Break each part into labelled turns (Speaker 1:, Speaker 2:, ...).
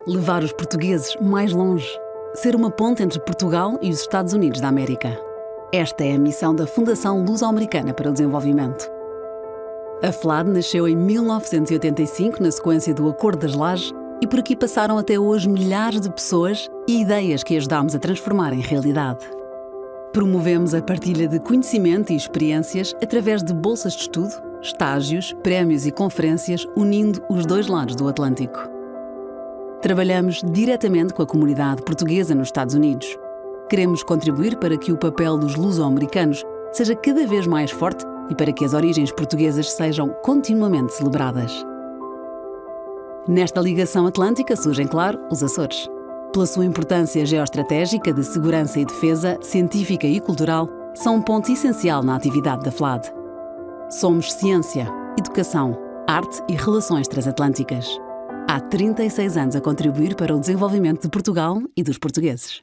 Speaker 1: Levar os portugueses mais longe. Ser uma ponte entre Portugal e os Estados Unidos da América. Esta é a missão da Fundação Luso-Americana para o Desenvolvimento. A FLAD nasceu em 1985 na sequência do Acordo das Lajes e por aqui passaram até hoje milhares de pessoas e ideias que ajudámos a transformar em realidade. Promovemos a partilha de conhecimento e experiências através de bolsas de estudo, estágios, prémios e conferências unindo os dois lados do Atlântico. Trabalhamos diretamente com a comunidade portuguesa nos Estados Unidos. Queremos contribuir para que o papel dos luso-americanos seja cada vez mais forte e para que as origens portuguesas sejam continuamente celebradas. Nesta ligação atlântica surgem, claro, os Açores. Pela sua importância geoestratégica de segurança e defesa, científica e cultural, são um ponto essencial na atividade da FLAD. Somos ciência, educação, arte e relações transatlânticas. Há 36 anos a contribuir para o desenvolvimento de Portugal e dos portugueses.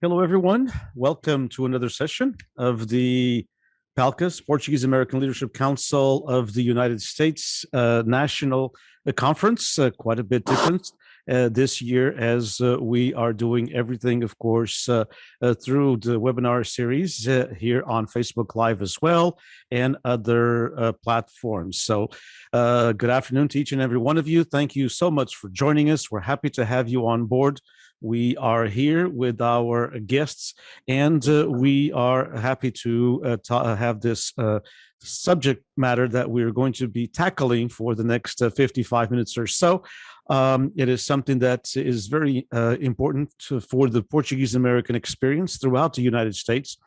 Speaker 2: Hello, everyone. Welcome to another session of the PALCUS, Portuguese American Leadership Council of the United States National Conference, quite a bit different this year as we are doing everything, of course, through the webinar series here on Facebook Live as well and other platforms. So good afternoon to each and every one of you. Thank you so much for joining us. We're happy to have you on board. We are here with our guests, and we are happy to have this subject matter that we're going to be tackling for the next 55 minutes or so. It is something that is very important for the Portuguese American experience throughout the United States,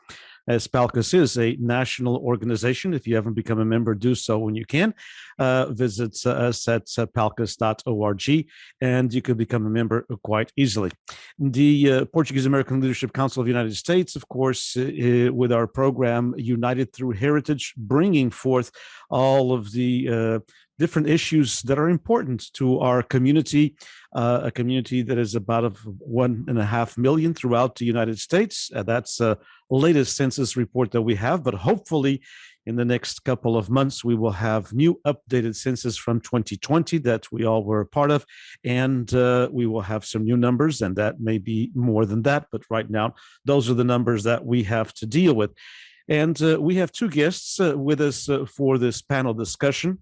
Speaker 2: as PALCUS is a national organization. If you haven't become a member, do so when you can. Visit us at palcus.org, and you can become a member quite easily. The Portuguese American Leadership Council of the United States, of course, with our program United Through Heritage, bringing forth all of the different issues that are important to our community, a community that is about 1.5 million throughout the United States. That's the latest census report that we have, but hopefully in the next couple of months, we will have new updated census from 2020 that we all were a part of, and we will have some new numbers, and that may be more than that, but right now, those are the numbers that we have to deal with. And we have two guests with us for this panel discussion.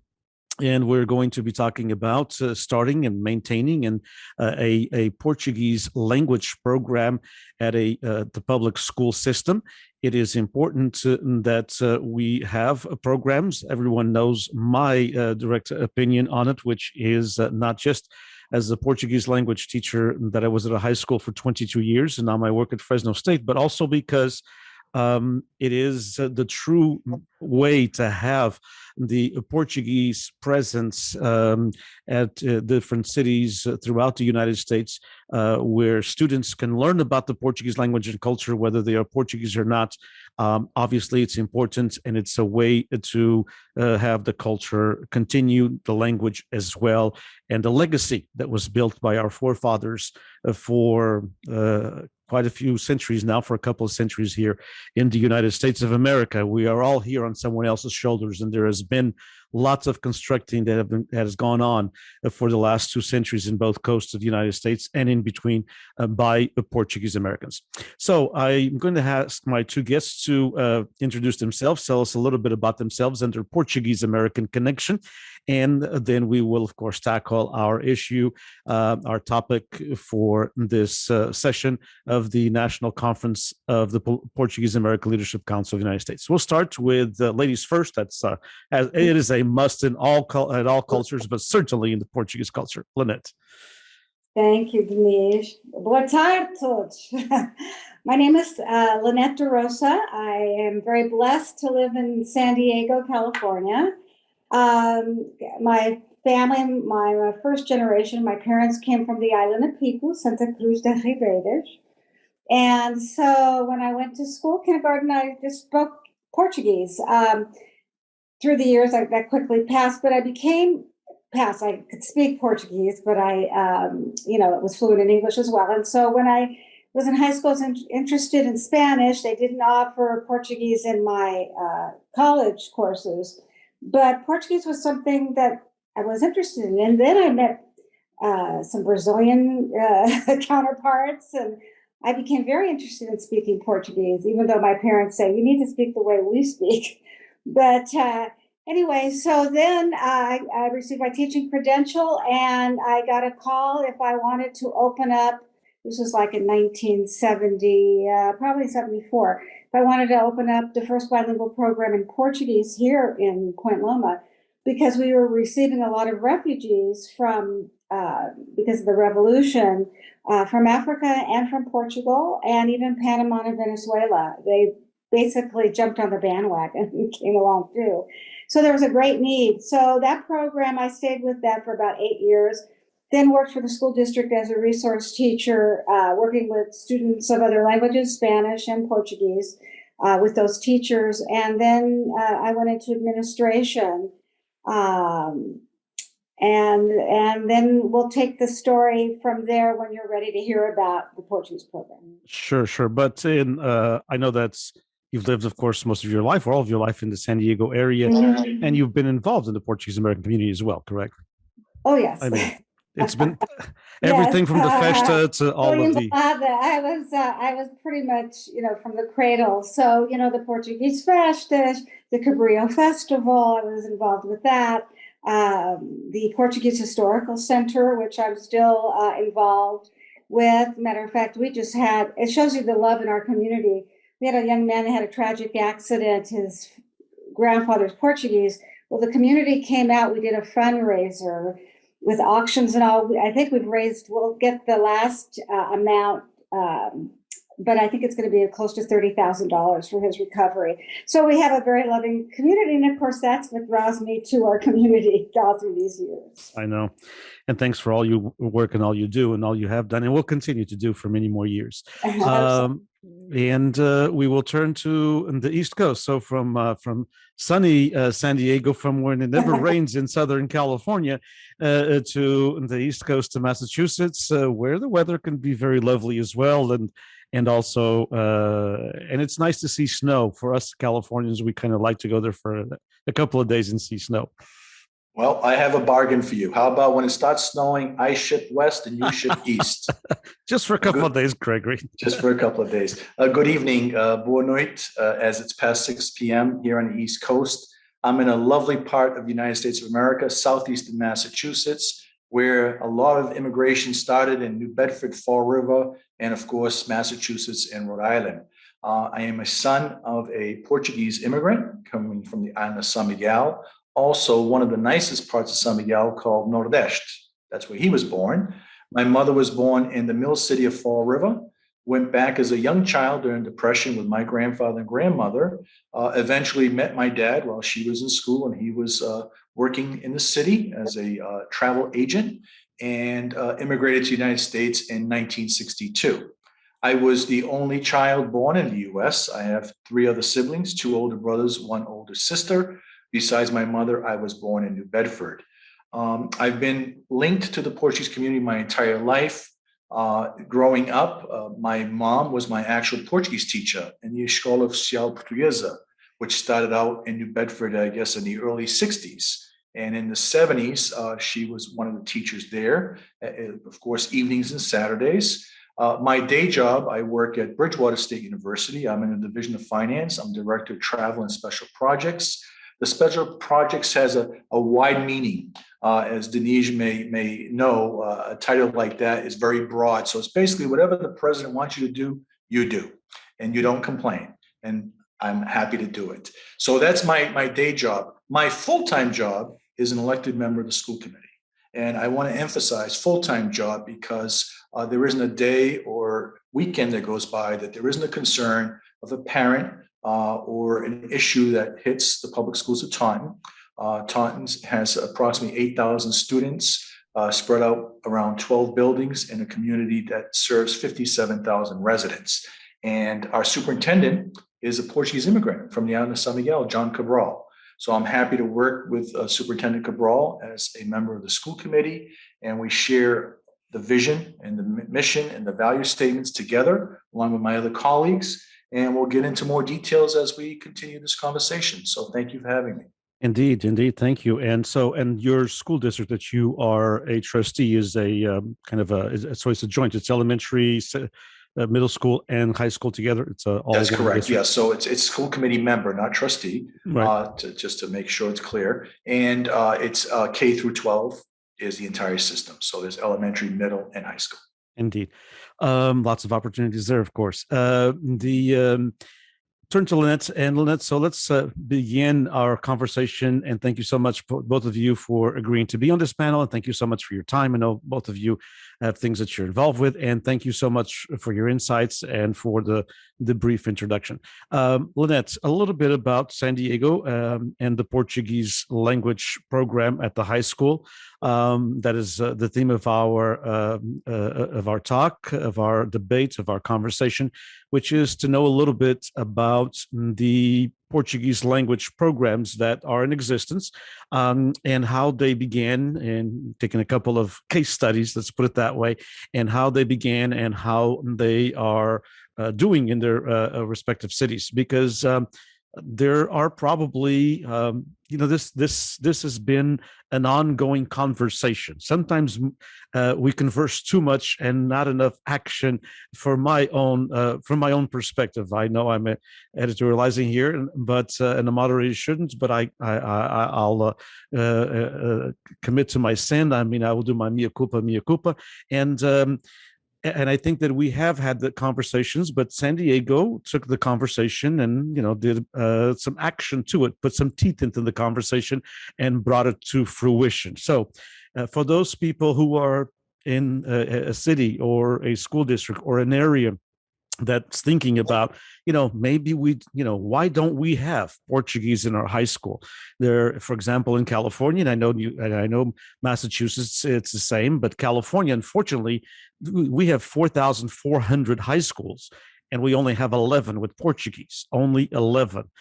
Speaker 2: And we're going to be talking about starting and maintaining a Portuguese language program at the public school system. It is important that we have programs. Everyone knows my direct opinion on it, which is not just as a Portuguese language teacher that I was at a high school for 22 years, and now I work at Fresno State, but also because it is the true way to have the Portuguese presence at different cities throughout the United States, where students can learn about the Portuguese language and culture, whether they are Portuguese or not. Obviously, it's important, and it's a way to have the culture continue, the language as well, and the legacy that was built by our forefathers for quite a few centuries now, for a couple of centuries here in the United States of America. We are all here on someone else's shoulders, and there has been lots of constructing that has gone on for the last 2 centuries in both coasts of the United States and in between by Portuguese Americans. So I'm going to ask my two guests to introduce themselves, tell us a little bit about themselves and their Portuguese American connection. And then we will, of course, tackle our issue, our topic for this session of the National Conference of the Portuguese American Leadership Council of the United States. We'll start with ladies first. That's it is a must in all cultures, but certainly in the Portuguese culture. Linette.
Speaker 3: Thank you, Diniz. Boa tarde, todos. My name is Linette DaRosa. I am very blessed to live in San Diego, California. My family, my first generation, my parents came from the island of Pico, Santa Cruz de Ribeiras. And so when I went to school, kindergarten, I just spoke Portuguese. through the years, that quickly passed, but I could speak Portuguese, but was fluent in English as well. And so when I was in high school, I was interested in Spanish. They didn't offer Portuguese in my college courses, but Portuguese was something that I was interested in. And then I met some Brazilian counterparts, and I became very interested in speaking Portuguese, even though my parents say, you need to speak the way we speak. But anyway, so then I received my teaching credential, and I got a call if I wanted to open up. This was like in 1970, probably 74. If I wanted to open up the first bilingual program in Portuguese here in Point Loma, because we were receiving a lot of refugees from, because of the revolution, from Africa and from Portugal, and even Panama and Venezuela. They basically jumped on the bandwagon and came along too. So there was a great need. So that program, I stayed with that for about 8 years, then worked for the school district as a resource teacher, working with students of other languages, Spanish and Portuguese, with those teachers. And then I went into administration. And then we'll take the story from there when you're ready to hear about the Portuguese program.
Speaker 2: Sure. But I know you've lived, of course, most of your life, or all of your life, in the San Diego area, and you've been involved in the Portuguese American community as well, correct?
Speaker 3: Oh, yes.
Speaker 2: I mean, it's been everything from the festa to all of the.
Speaker 3: I was pretty much, from the cradle. So, the Portuguese festas, the Cabrillo Festival, I was involved with that. The Portuguese Historical Center, which I'm still involved with. Matter of fact, it shows you the love in our community. We had a young man that had a tragic accident. His grandfather's Portuguese. Well, the community came out. We did a fundraiser with auctions and all. I think we'll get the last amount, but I think it's going to be close to $30,000 for his recovery. So we have a very loving community. And of course, that's what draws me to our community all through these years.
Speaker 2: I know. And thanks for all your work and all you do and all you have done and will continue to do for many more years. And we will turn to the East Coast. So from sunny San Diego, from where it never rains in Southern California, to the East Coast to Massachusetts, where the weather can be very lovely as well. And also, and it's nice to see snow. For us Californians, we kind of like to go there for a couple of days and see snow.
Speaker 4: Well, I have a bargain for you. How about when it starts snowing, I ship west and you ship east?
Speaker 2: Just for a couple of days, Gregory.
Speaker 4: Just for a couple of days. Good evening, boa noite, as it's past 6 p.m. here on the East Coast. I'm in a lovely part of the United States of America, southeastern Massachusetts, where a lot of immigration started in New Bedford, Fall River, and of course, Massachusetts and Rhode Island. I am a son of a Portuguese immigrant coming from the island of San Miguel. Also, one of the nicest parts of San Miguel called Nordeste. That's where he was born. My mother was born in the mill city of Fall River, went back as a young child during Depression with my grandfather and grandmother, eventually met my dad while she was in school and he was working in the city as a travel agent, and immigrated to the United States in 1962. I was the only child born in the U.S. I have 3 other siblings, 2 older brothers, 1 older sister. Besides my mother, I was born in New Bedford. I've been linked to the Portuguese community my entire life. Growing up, my mom was my actual Portuguese teacher in the Escola Oficial Portuguesa, which started out in New Bedford, I guess, in the early 60s. And in the 70s, she was one of the teachers there, of course, evenings and Saturdays. My day job, I work at Bridgewater State University. I'm in the Division of Finance. I'm Director of Travel and Special Projects. The special projects has a wide meaning. As Diniz may know, a title like that is very broad. So it's basically whatever the president wants you to do, you do, and you don't complain. And I'm happy to do it. So that's my day job. My full-time job is an elected member of the school committee. And I want to emphasize full-time job because there isn't a day or weekend that goes by that there isn't a concern of a parent or an issue that hits the public schools of Taunton. Taunton has approximately 8,000 students spread out around 12 buildings in a community that serves 57,000 residents. And our superintendent is a Portuguese immigrant from the island of San Miguel, John Cabral. So I'm happy to work with Superintendent Cabral as a member of the school committee, and we share the vision and the mission and the value statements together, along with my other colleagues. And we'll get into more details as we continue this conversation. So thank you for having me.
Speaker 2: Indeed, indeed. Thank you. And your school district that you are a trustee is a so it's a joint. It's elementary, middle school, and high school together. It's all.
Speaker 4: That's correct. Yes. So it's school committee member, not trustee.
Speaker 2: Right.
Speaker 4: Just to make sure it's clear, and it's K through 12 is the entire system. So there's elementary, middle, and high school.
Speaker 2: Indeed. Lots of opportunities there, of course. Turn to Linette. And Linette, so let's begin our conversation. And thank you so much, both of you, for agreeing to be on this panel. And thank you so much for your time. I know both of you have things that you're involved with. And thank you so much for your insights and for the brief introduction. Linette, a little bit about San Diego and the Portuguese language program at the high school. That is the theme of our talk, of our debate, of our conversation, which is to know a little bit about the Portuguese language programs that are in existence and how they began, and taking a couple of case studies, let's put it that way, and how they began and how they are doing in their respective cities. Because there are probably, this has been an ongoing conversation. Sometimes we converse too much and not enough action from my own perspective. I know I'm editorializing here, but and the moderator shouldn't. But I'll commit to my sin. I mean, I will do my mea culpa, and I think that we have had the conversations, but San Diego took the conversation and, did some action to it, put some teeth into the conversation and brought it to fruition. So for those people who are in a city or a school district or an area that's thinking about, maybe why don't we have Portuguese in our high school? There, for example, in California, and I know Massachusetts, it's the same, but California, unfortunately, we have 4,400 high schools, and we only have 11 with Portuguese, only 11.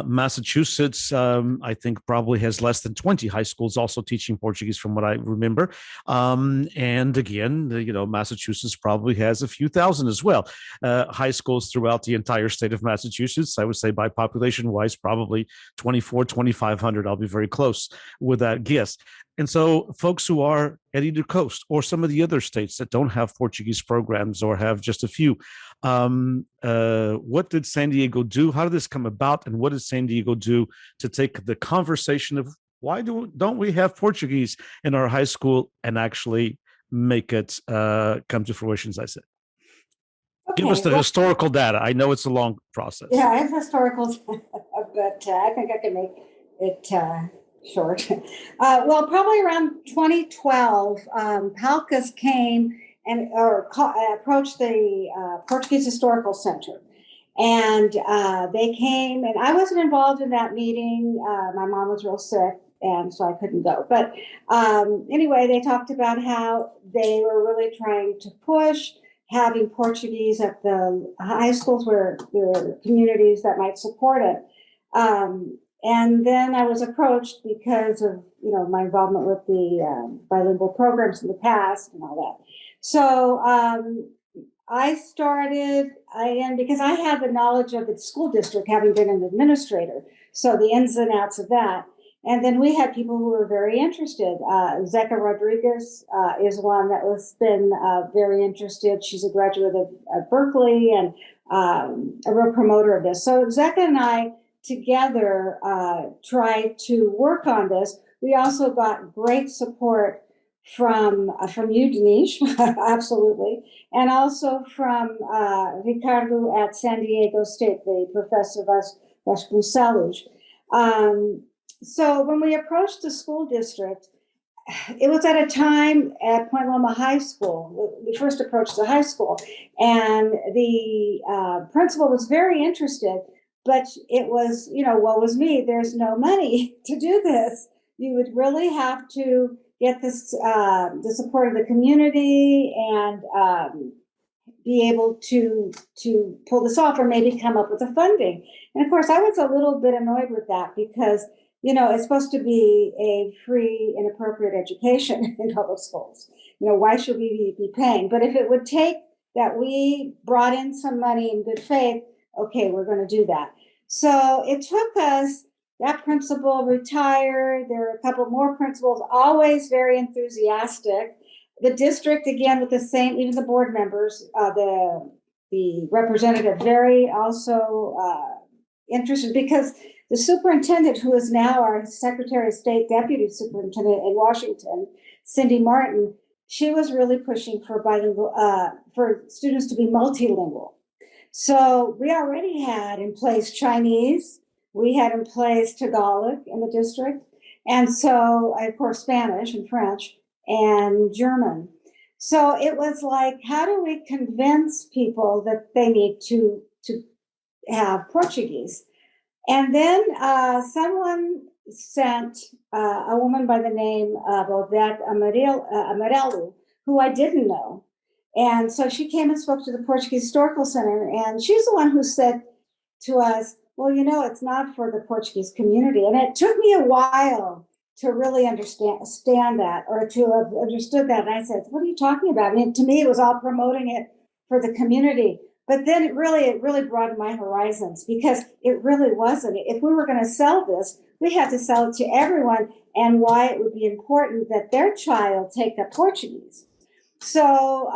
Speaker 2: Massachusetts, I think, probably has less than 20 high schools also teaching Portuguese, from what I remember. And again, Massachusetts probably has a few thousand as well. High schools throughout the entire state of Massachusetts, I would say by population-wise, probably 2,500. I'll be very close with that guess. And so folks who are at either coast or some of the other states that don't have Portuguese programs or have just a few, what did San Diego do? How did this come about? And what did San Diego do to take the conversation of why don't we have Portuguese in our high school and actually make it come to fruition, as I said? Okay, give us the historical data. I know it's a long process.
Speaker 3: Yeah, I have historical, but I think I can make it short. Well, probably around 2012, PALCUS came and approached the Portuguese Historical Center. And they came, and I wasn't involved in that meeting. My mom was real sick, and so I couldn't go. But anyway, they talked about how they were really trying to push having Portuguese at the high schools where there were communities that might support it. And then I was approached because of, my involvement with the bilingual programs in the past and all that. So because I had the knowledge of the school district, having been an administrator, so the ins and outs of that. And then we had people who were very interested. Zeca Rodriguez is one that was been very interested. She's a graduate of Berkeley and a real promoter of this. So Zeca and I together tried to work on this. We also got great support from you, Diniz, absolutely, and also from Ricardo at San Diego State, the professor Vasconcelos. So when we approached the school district, it was at a time at Point Loma High School. We first approached the high school, and the principal was very interested, but it was, woe was me, there's no money to do this. You would really have to get this, the support of the community and be able to pull this off, or maybe come up with the funding. And of course, I was a little bit annoyed with that because it's supposed to be a free and appropriate education in public schools. Why should we be paying? But if it would take that we brought in some money in good faith, okay, we're going to do that. So it took us, that principal retired. There were a couple more principals, always very enthusiastic. The district, again, with the same, even the board members, the representative, very also interested, because the superintendent, who is now our Secretary of State Deputy Superintendent in Washington, Cindy Martin, she was really pushing for bilingual, for students to be multilingual. So we already had in place Chinese, we had in place Tagalog in the district, and so, of course, Spanish and French and German. So it was like, how do we convince people that they need to have Portuguese? And then someone sent a woman by the name of Odette Amarelo, who I didn't know. And so she came and spoke to the Portuguese Historical Center, and she's the one who said to us, well, it's not for the Portuguese community. And it took me a while to really understand that, or to have understood that. And I said, what are you talking about? And to me, it was all promoting it for the community. But then it really broadened my horizons, because it really wasn't. If we were going to sell this, we had to sell it to everyone, and why it would be important that their child take up Portuguese. So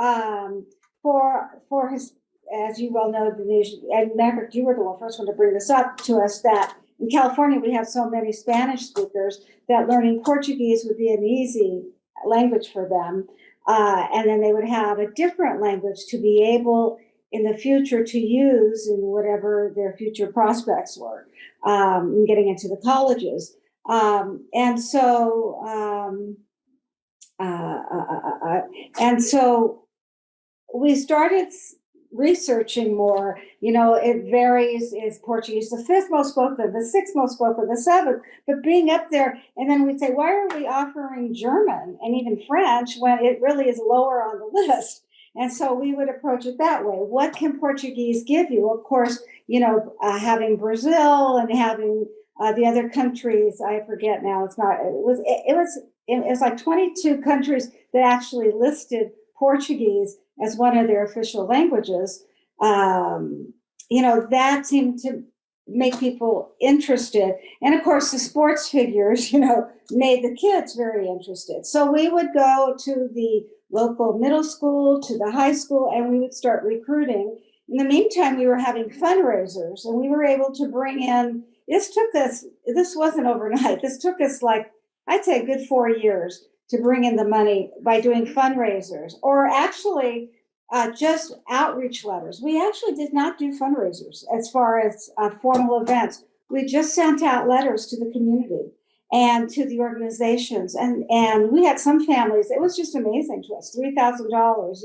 Speaker 3: for his, as you well know, Diniz, and Maverick, you were the first one to bring this up to us, that in California we have so many Spanish speakers that learning Portuguese would be an easy language for them, and then they would have a different language to be able in the future to use in whatever their future prospects were, in getting into the colleges. And so we started researching more. It varies. Is Portuguese the fifth most spoken, the sixth most spoken, the seventh? But being up there, and then we'd say, why are we offering German and even French when it really is lower on the list? And so we would approach it that way. What can Portuguese give you? Of course, having Brazil and having the other countries, I forget now. It was like 22 countries that actually listed Portuguese as one of their official languages. That seemed to make people interested. And of course, the sports figures, made the kids very interested. So we would go to the local middle school, to the high school, and we would start recruiting. In the meantime, we were having fundraisers, and we were able to bring in, this wasn't overnight. This took us I'd say a good 4 years to bring in the money by doing fundraisers, or actually just outreach letters. We actually did not do fundraisers as far as formal events. We just sent out letters to the community and to the organizations. And we had some families, it was just amazing to us, $3,000,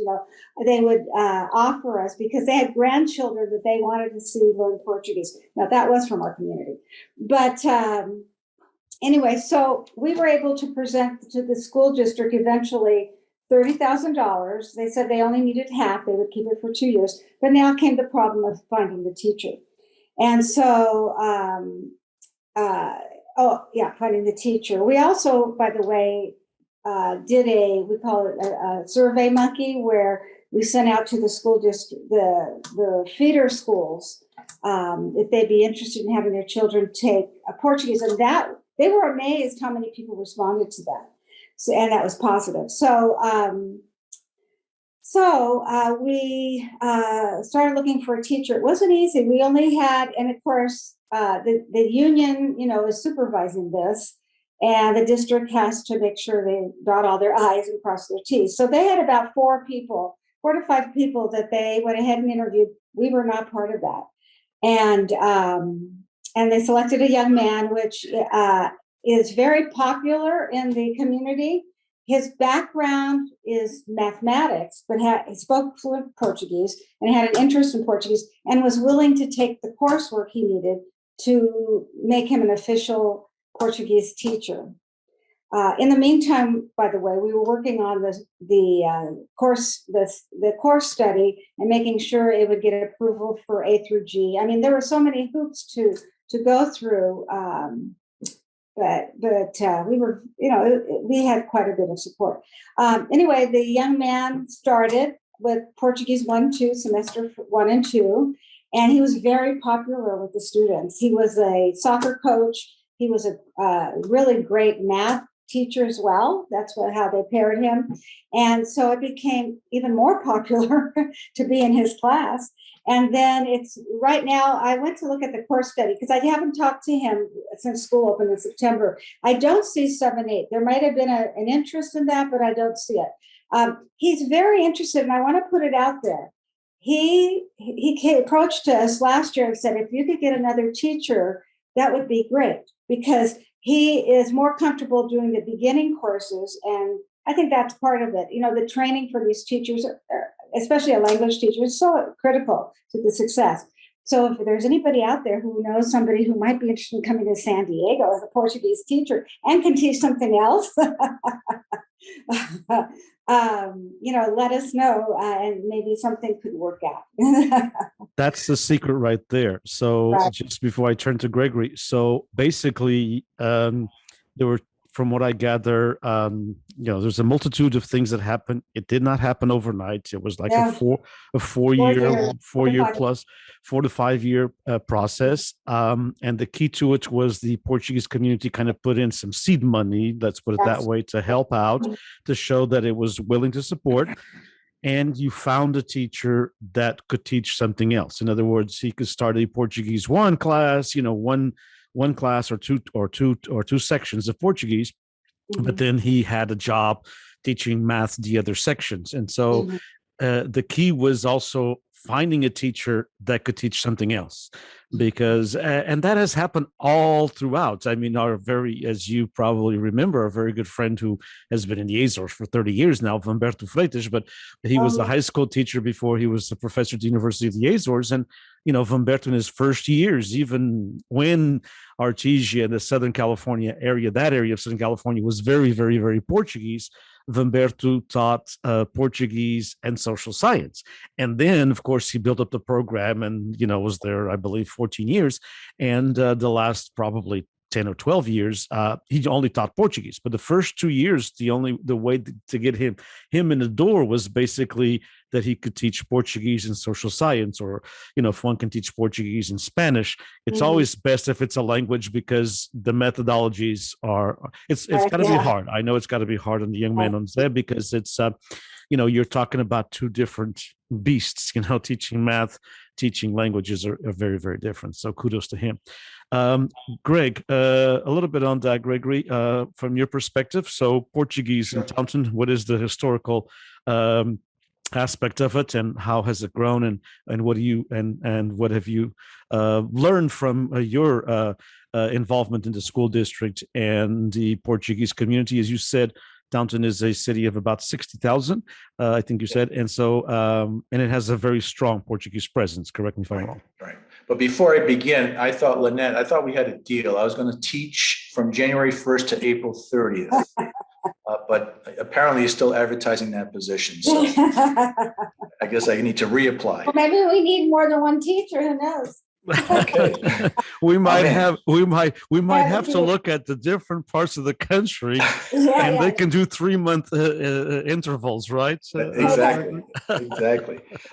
Speaker 3: they would offer us because they had grandchildren that they wanted to see learn Portuguese. Now, that was from our community. But anyway, so we were able to present to the school district eventually $30,000. They said they only needed half. They would keep it for 2 years. But now came the problem of finding the teacher. And so, finding the teacher. We also, by the way, did we call it a survey monkey, where we sent out to the school district, the feeder schools, if they'd be interested in having their children take Portuguese. And that, they were amazed how many people responded to that. So, and that was positive. So we started looking for a teacher. It wasn't easy. We only had, and of course, the union, is supervising this, and the district has to make sure they dot all their I's and cross their T's. So they had about 4 to 5 people that they went ahead and interviewed. We were not part of that. And they selected a young man, which is very popular in the community. His background is mathematics, but he spoke fluent Portuguese and had an interest in Portuguese and was willing to take the coursework he needed to make him an official Portuguese teacher. In the meantime, by the way, we were working on the course study and making sure it would get approval for A through G. I mean, there were so many hoops to go through. but we were, we had quite a bit of support. Anyway, the young man started with Portuguese 1-2, semester 1 and 2, and he was very popular with the students. He was a soccer coach. He was a really great math teacher as well. That's how they paired him. And so it became even more popular to be in his class. And then right now, I went to look at the course study because I haven't talked to him since school opened in September. I don't see 7-8. There might have been an interest in that, but I don't see it. He's very interested, and I want to put it out there. He approached us last year and said, if you could get another teacher, that would be great, because he is more comfortable doing the beginning courses. And I think that's part of it. The training for these teachers, especially a language teacher, is so critical to the success. So if there's anybody out there who knows somebody who might be interested in coming to San Diego as a Portuguese teacher and can teach something else, let us know, and maybe something could work out.
Speaker 2: That's the secret right there. So just before I turn to Gregory, so basically, there were, from what I gather, there's a multitude of things that happened. It did not happen overnight. It was like a 4 to 5 year process. And the key to it was the Portuguese community kind of put in some seed money, let's put it that way, to help out, to show that it was willing to support. And you found a teacher that could teach something else. In other words, he could start a Portuguese 1 class, one class or two sections of Portuguese, but then he had a job teaching math the other sections. And so the key was also finding a teacher that could teach something else, because and that has happened all throughout. I mean, as you probably remember, a very good friend who has been in the Azores for 30 years now, Humberto Freitas, but he was a high school teacher before he was a professor at the University of the Azores. And Humberto, in his first years, even when Artesia, the Southern California area, that area of Southern California was very, very, very Portuguese, Humberto taught Portuguese and social science. And then, of course, he built up the program and, was there, I believe, 14 years. And the last probably 10 or 12 years, he only taught Portuguese. But the first 2 years, the way to get him in the door was basically that he could teach Portuguese and social science, or, if one can teach Portuguese and Spanish, it's always best if it's a language, because the methodologies it's got to be hard. I know it's got to be hard on the young man on Zeb, because it's, you're talking about two different beasts, teaching math, teaching languages are very, very different. So kudos to him. Greg, a little bit on that, Gregory, from your perspective. So Portuguese in Taunton, what is the historical aspect of it, and how has it grown, and what do you and what have you learned from your involvement in the school district and the Portuguese community? As you said, Taunton is a city of about 60,000, I think you said, and so and it has a very strong Portuguese presence. Correct me if I'm wrong.
Speaker 4: Right. But before I begin, I thought we had a deal. I was going to teach from January 1st to April 30th. But apparently he's still advertising that position. So I guess I need to reapply.
Speaker 3: Well, maybe we need more than one teacher. Who knows?
Speaker 4: Okay.
Speaker 2: we might have to look at the different parts of the country, and they can do 3-month intervals, right?
Speaker 4: Exactly.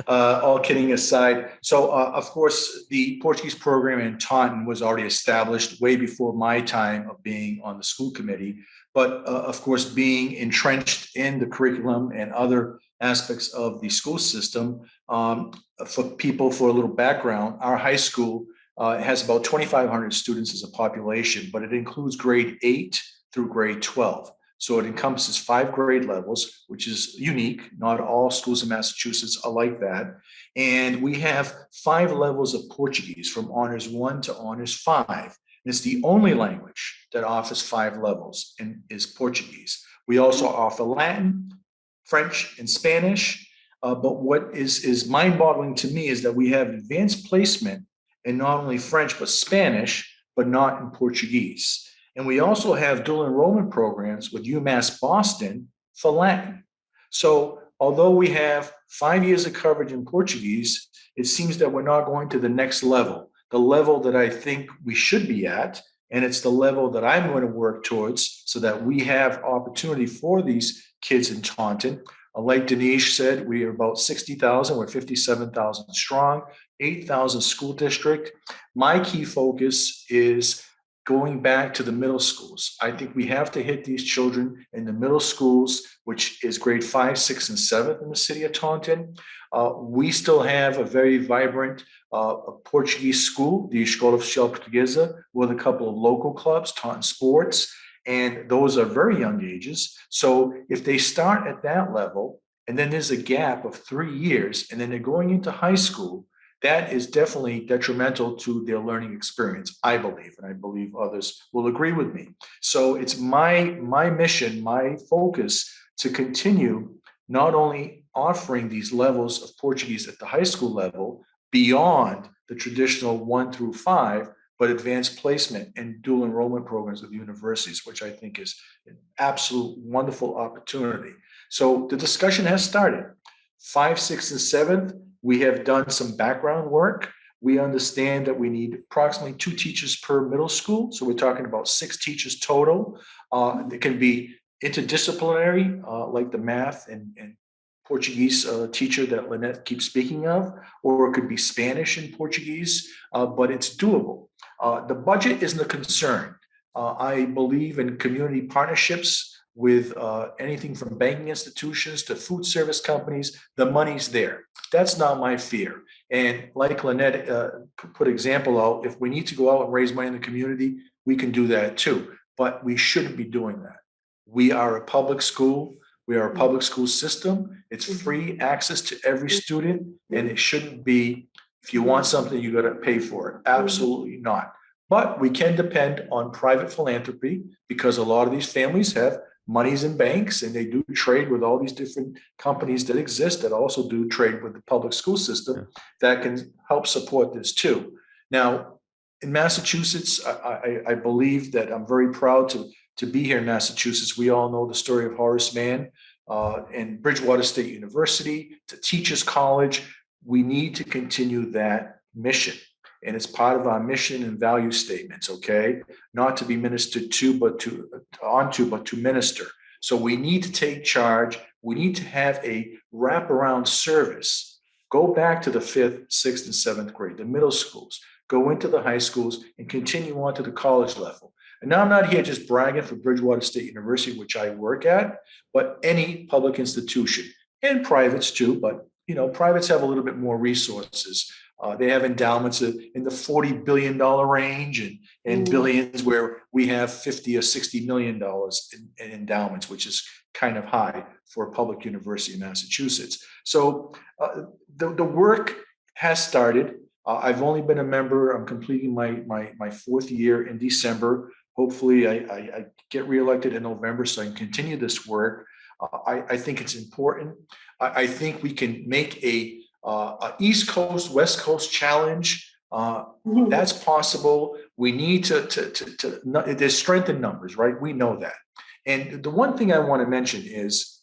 Speaker 4: All kidding aside, so of course the Portuguese program in Taunton was already established way before my time of being on the school committee. But of course, being entrenched in the curriculum and other aspects of the school system, for a little background, our high school has about 2,500 students as a population, but it includes grade 8 through grade 12. So it encompasses 5 grade levels, which is unique. Not all schools in Massachusetts are like that. And we have 5 levels of Portuguese, from Honors 1 to Honors 5. It's the only language that offers 5 levels and is Portuguese. We also offer Latin, French, and Spanish. But what is mind-boggling to me is that we have advanced placement in not only French, but Spanish, but not in Portuguese. And we also have dual enrollment programs with UMass Boston for Latin. So although we have 5 years of coverage in Portuguese, it seems that we're not going to the next level. The level that I think we should be at And it's the level that I'm going to work towards so that we have opportunity for these kids in Taunton. Like Diniz said, we are about 60,000. We're 57,000 strong, 8,000 school district. My key focus is going back to the middle schools. I think we have to hit these children in the middle schools, which is grade 5, 6, and 7 in the city of Taunton. We still have a very vibrant Portuguese school, the Escola Oficial Portuguesa, with a couple of local clubs, Taunton Sports, and those are very young ages. So if they start at that level, and then there's a gap of 3 years, and then they're going into high school, that is definitely detrimental to their learning experience, I believe, and I believe others will agree with me. So it's my mission, my focus to continue not only offering these levels of Portuguese at the high school level beyond the traditional 1 through 5, but advanced placement and dual enrollment programs with universities, which I think is an absolute wonderful opportunity. So the discussion has started. 5, 6, and 7th, we have done some background work. We understand that we need approximately 2 teachers per middle school. So we're talking about 6 teachers total. They can be interdisciplinary, like the math and Portuguese teacher that Linette keeps speaking of, or it could be Spanish and Portuguese, but it's doable. The budget isn't a concern. I believe in community partnerships with anything from banking institutions to food service companies. The money's there. That's not my fear. And like Linette put example out, if we need to go out and raise money in the community, we can do that too. But we shouldn't be doing that. We are a public school. We are a public school system. It's free access to every student, and it shouldn't be, if you want something, you got to pay for it. Absolutely not. But we can depend on private philanthropy because a lot of these families have monies in banks and they do trade with all these different companies that exist that also do trade with the public school system that can help support this too. Now, in Massachusetts, I believe that I'm very proud to be here in Massachusetts. We all know the story of Horace Mann and Bridgewater State University, to Teachers College. We need to continue that mission. And it's part of our mission and value statements, okay? Not to be ministered to, but to minister. So we need to take charge. We need to have a wraparound service. Go back to the 5th, 6th, and 7th grade, the middle schools. Go into the high schools and continue on to the college level. And now I'm not here just bragging for Bridgewater State University, which I work at, but any public institution, and privates too, but privates have a little bit more resources. They have endowments in the $40 billion range and billions, where we have $50 or $60 million in endowments, which is kind of high for a public university in Massachusetts. So the work has started. I've only been a member. I'm completing my 4th year in December. Hopefully I get reelected in November so I can continue this work. I think it's important. I think we can make a East Coast, West Coast challenge. That's possible. We need to there's strength in numbers, right? We know that. And the one thing I want to mention is,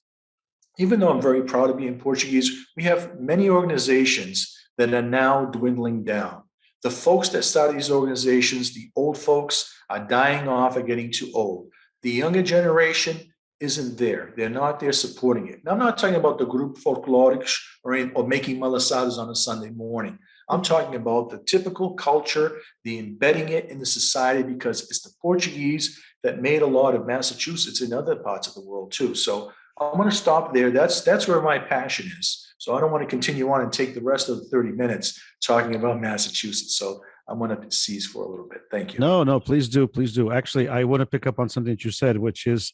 Speaker 4: even though I'm very proud of being Portuguese, we have many organizations that are now dwindling down. The folks that started these organizations, the old folks, are dying off and getting too old. The younger generation isn't there. They're not there supporting it. Now, I'm not talking about the group folklorics or making malasadas on a Sunday morning. I'm talking about the typical culture, the embedding it in the society, because it's the Portuguese that made a lot of Massachusetts and other parts of the world too. So I'm going to stop there. That's where my passion is. So I don't want to continue on and take the rest of the 30 minutes talking about Massachusetts. So I'm going to cease for a little bit. Thank you.
Speaker 2: No, please do. Please do. Actually, I want to pick up on something that you said, which is,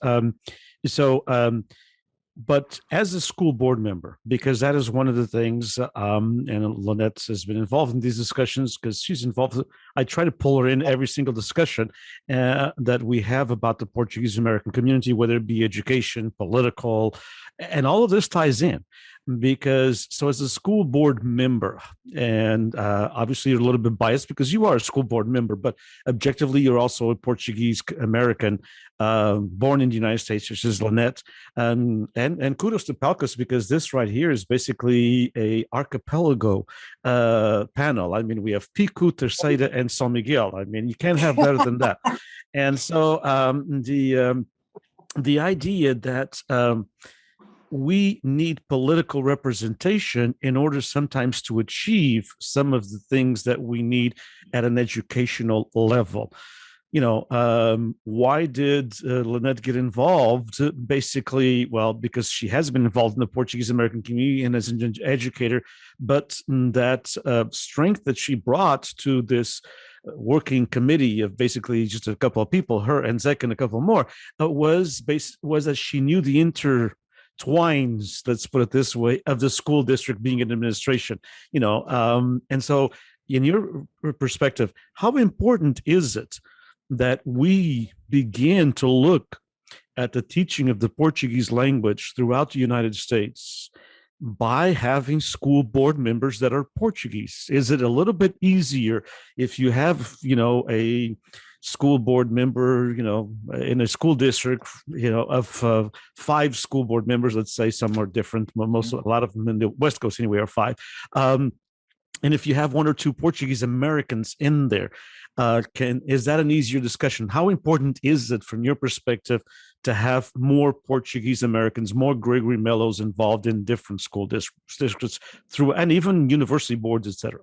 Speaker 2: but as a school board member, because that is one of the things, and Linette has been involved in these discussions because she's involved. I try to pull her in every single discussion that we have about the Portuguese American community, whether it be education, political, and all of this ties in. because as a school board member, and obviously you're a little bit biased because you are a school board member, but objectively you're also a Portuguese American born in the United States, which is Linette. And kudos to PALCUS, because this right here is basically a archipelago panel. I mean, we have Pico, Terceira, and São Miguel. I mean, you can't have better than that. And so the idea that we need political representation in order sometimes to achieve some of the things that we need at an educational level. Why did Linette get involved? Basically, well, because she has been involved in the Portuguese American community and as an educator, but that strength that she brought to this working committee of basically just a couple of people, her and Zek and a couple more, was that she knew the intertwines, let's put it this way, of the school district being an administration, and so in your perspective, how important is it that we begin to look at the teaching of the Portuguese language throughout the United States by having school board members that are Portuguese? Is it a little bit easier if you have, a school board member, in a school district, of 5 school board members, let's say, some are different, a lot of them in the West Coast anyway are 5. And if you have 1 or 2 Portuguese Americans in there, is that an easier discussion? How important is it from your perspective to have more Portuguese Americans, more Gregory Melos involved in different school districts through, and even university boards, et cetera?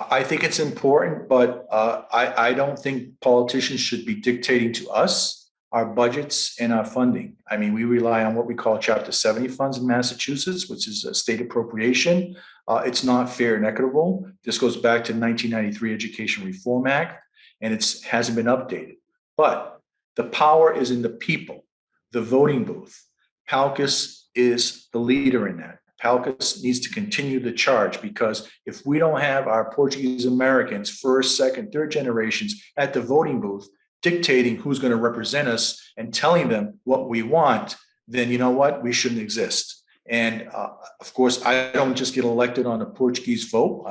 Speaker 4: I think it's important, but I don't think politicians should be dictating to us our budgets and our funding. I mean, we rely on what we call Chapter 70 funds in Massachusetts, which is a state appropriation. It's not fair and equitable. This goes back to 1993 Education Reform Act, and it hasn't been updated. But the power is in the people, the voting booth. PALCUS is the leader in that. PALCUS needs to continue the charge, because if we don't have our Portuguese Americans, first, second, third generations at the voting booth dictating who's going to represent us and telling them what we want, then you know what? We shouldn't exist. And of course, I don't just get elected on a Portuguese vote.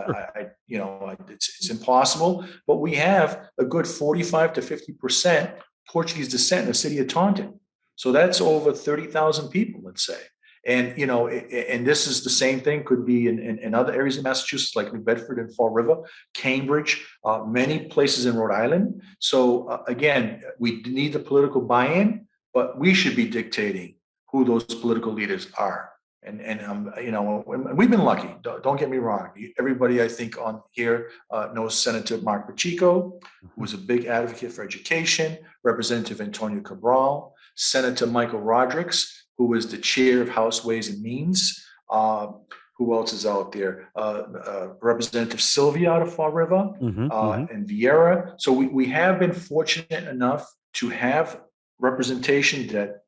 Speaker 4: It's impossible. But we have a good 45 to 50% Portuguese descent in the city of Taunton. So that's over 30,000 people, let's say. And, and this is the same thing, could be in other areas of Massachusetts, like New Bedford and Fall River, Cambridge, many places in Rhode Island. So again, we need the political buy-in, but we should be dictating who those political leaders are. And we've been lucky. Don't get me wrong. Everybody, I think, on here knows Senator Mark Pacheco, who was a big advocate for education, Representative Antonio Cabral, Senator Michael Rodrigues, who was the chair of House Ways and Means. Who else is out there? Representative Sylvia out of Fall River, and Vieira. So we have been fortunate enough to have representation that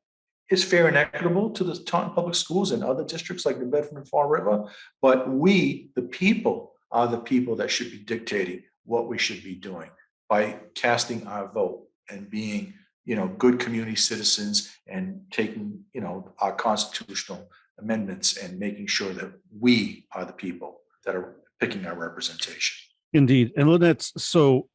Speaker 4: is fair and equitable to the Taunton Public Schools and other districts like New Bedford and Fall River. But we, the people, are the people that should be dictating what we should be doing by casting our vote and being, good community citizens and taking, our constitutional amendments and making sure that we are the people that are picking our representation.
Speaker 2: Indeed. And Linette, so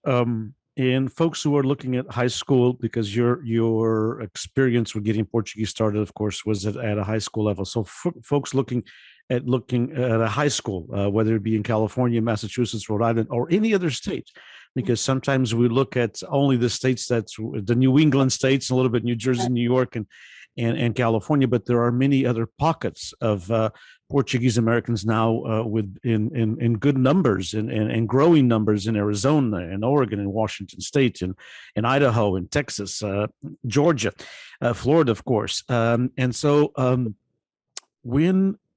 Speaker 2: and folks who are looking at high school, because your experience with getting Portuguese started, of course, was at a high school level. So folks looking at a high school, whether it be in California, Massachusetts, Rhode Island, or any other state, because sometimes we look at only the states that's the New England states, a little bit New Jersey, New York, and California, but there are many other pockets of Portuguese Americans now in good numbers and growing numbers in Arizona and Oregon and Washington State and Idaho and Texas, Georgia, Florida, of course. And so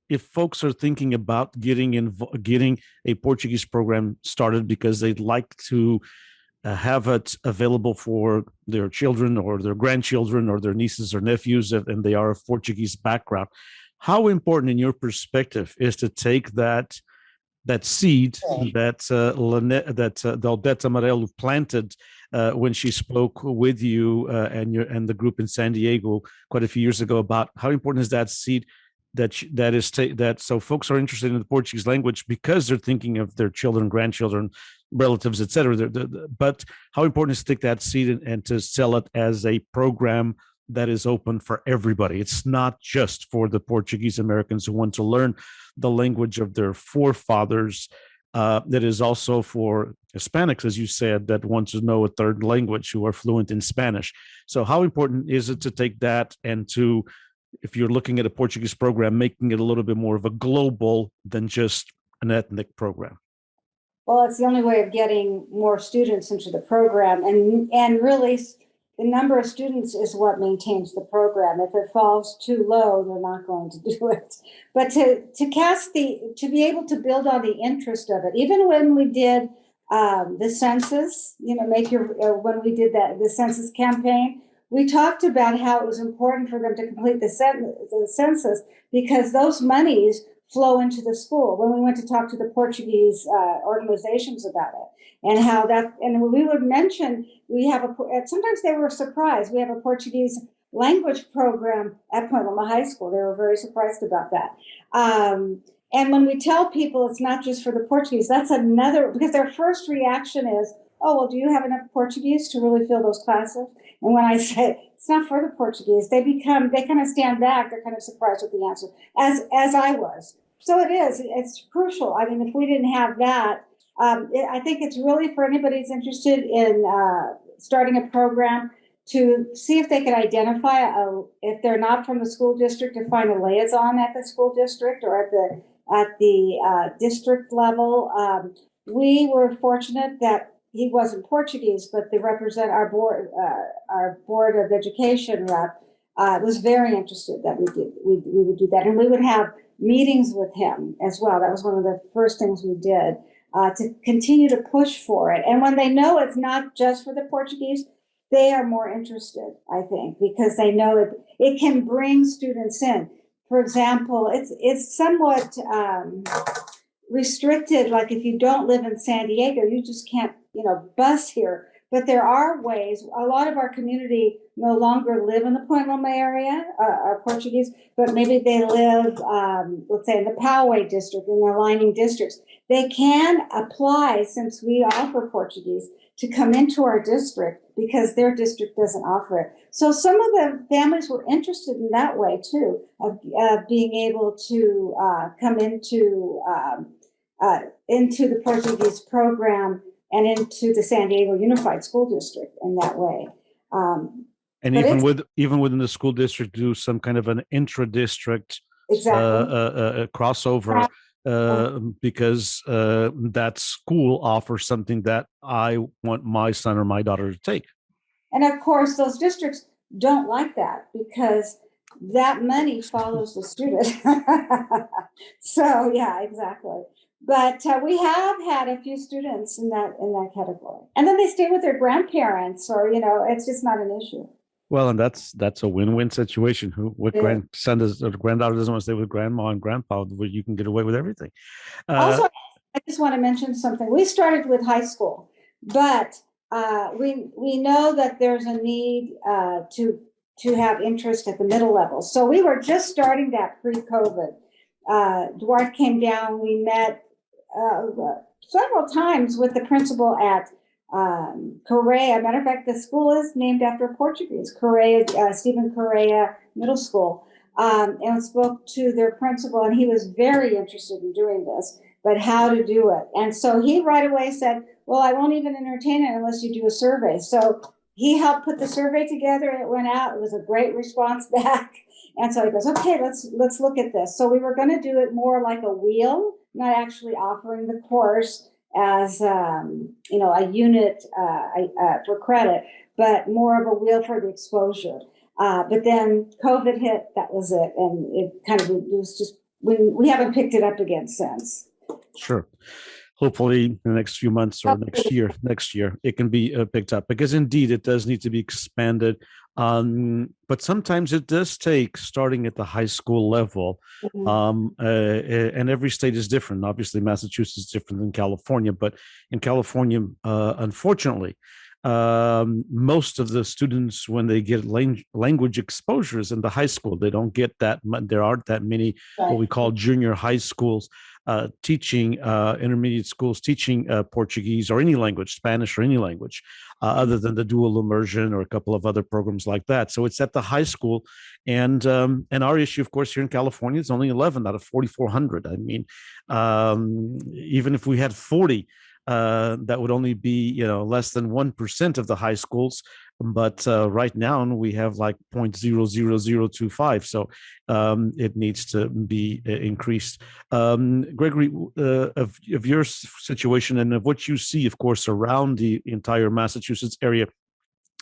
Speaker 2: if folks are thinking about getting a Portuguese program started because they'd like to have it available for their children or their grandchildren or their nieces or nephews, and they are of Portuguese background, how important, in your perspective, is to take that seed that Odete Amarelo planted when she spoke with you and the group in San Diego quite a few years ago, about how important is that seed so folks are interested in the Portuguese language because they're thinking of their children, grandchildren, relatives, etc. But how important is to take that seed and to sell it as a program that is open for everybody? It's not just for the Portuguese Americans who want to learn the language of their forefathers. That is also for Hispanics, as you said, that want to know a third language, who are fluent in Spanish. So how important is it to take that and to, if you're looking at a Portuguese program, making it a little bit more of a global than just an ethnic program?
Speaker 3: Well, it's the only way of getting more students into the program, and really the number of students is what maintains the program. If it falls too low, they're not going to do it. But to be able to build on the interest of it, even when we did the census, when we did the census campaign, we talked about how it was important for them to complete the census because those monies flow into the school. When we went to talk to the Portuguese organizations about it, and how that, and we would mention, sometimes they were surprised. We have a Portuguese language program at Point Loma High School. They were very surprised about that. And when we tell people it's not just for the Portuguese, that's another, because their first reaction is, oh, well, do you have enough Portuguese to really fill those classes? And when I say it's not for the Portuguese, they kind of stand back. They're kind of surprised with the answer, as I was. So it's crucial. I mean, if we didn't have that, I think it's really for anybody who's interested in starting a program to see if they can identify, if they're not from the school district, to find a liaison at the school district or at the district level. We were fortunate that he wasn't Portuguese, but our board of education rep was very interested that we would do that, and we would have meetings with him as well. That was one of the first things we did to continue to push for it. And when they know it's not just for the Portuguese, they are more interested, I think, because they know it can bring students in. For example, it's somewhat restricted. Like if you don't live in San Diego, you just can't, bus here. But there are ways. A lot of our community no longer live in the Point Loma area, are Portuguese, but maybe they live, let's say, in the Poway district, in the lining districts. They can apply, since we offer Portuguese, to come into our district because their district doesn't offer it. So some of the families were interested in that way too, of being able to come into the Portuguese program and into the San Diego Unified School District in that way.
Speaker 2: And even within the school district, do some kind of an intra-district crossover, because that school offers something that I want my son or my daughter to take.
Speaker 3: And of course, those districts don't like that because that money follows the student. So yeah, exactly. But we have had a few students in that category, and then they stay with their grandparents, or it's just not an issue.
Speaker 2: Well, and that's a win-win situation. What grandson or granddaughter doesn't want to stay with grandma and grandpa? Where you can get away with everything.
Speaker 3: Also, I just want to mention something. We started with high school, but we know that there's a need to have interest at the middle level. So we were just starting that pre-COVID. Duarte came down. We met several times with the principal at Correa. Matter of fact, the school is named after Portuguese, Correa, Stephen Correa Middle School, and spoke to their principal, and he was very interested in doing this, but how to do it. And so he right away said, well, I won't even entertain it unless you do a survey. So he helped put the survey together. It went out. It was a great response back. And so he goes, okay, let's look at this. So we were going to do it more like a wheel, not actually offering the course as a unit for credit, but more of a wheel for the exposure. But then COVID hit. That was it, and it was just we haven't picked it up again since.
Speaker 2: Sure. Hopefully in the next few months or next year, it can be picked up, because indeed it does need to be expanded. But sometimes it does take, starting at the high school level, and every state is different. Obviously, Massachusetts is different than California, but in California, unfortunately, most of the students, when they get language exposures in the high school, they don't get that. There aren't that many what we call junior high schools teaching, intermediate schools teaching Portuguese or any language, Spanish or any language, other than the dual immersion or a couple of other programs like that. So it's at the high school, and our issue, of course, here in California is only 11 out of 4,400. I mean, even if we had 40. That would only be, less than 1% of the high schools. But right now we have like 0.00025. So it needs to be increased. Gregory, of your situation and of what you see, of course, around the entire Massachusetts area,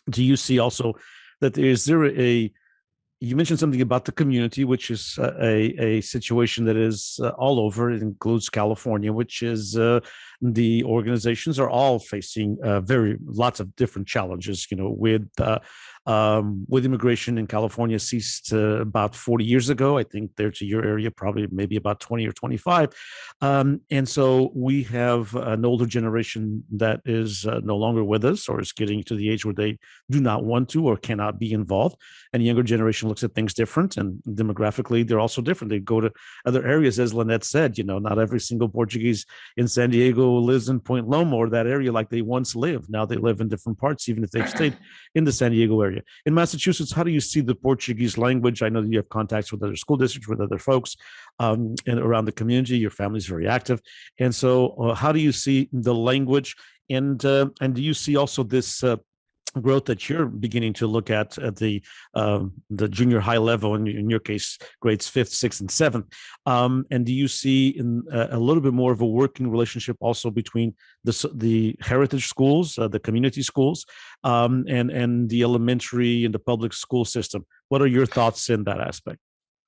Speaker 2: do you see also that you mentioned something about the community, which is a situation that is all over. It includes California, which is the organizations are all facing lots of different challenges. With immigration in California ceased about 40 years ago. I think there to your area, probably maybe about 20 or 25. And so we have an older generation that is no longer with us or is getting to the age where they do not want to or cannot be involved. And the younger generation looks at things different, and demographically, they're also different. They go to other areas, as Linette said, not every single Portuguese in San Diego lives in Point Loma or that area like they once lived. Now they live in different parts, even if they've stayed in the San Diego area. In Massachusetts, how do you see the Portuguese language? I know that you have contacts with other school districts, with other folks and around the community. Your family's very active. And so how do you see the language? And do you see also this growth that you're beginning to look at the junior high level, in your case, grades 5th, 6th, and 7th? And do you see a little bit more of a working relationship also between the heritage schools, the community schools, and the elementary and the public school system? What are your thoughts in that aspect?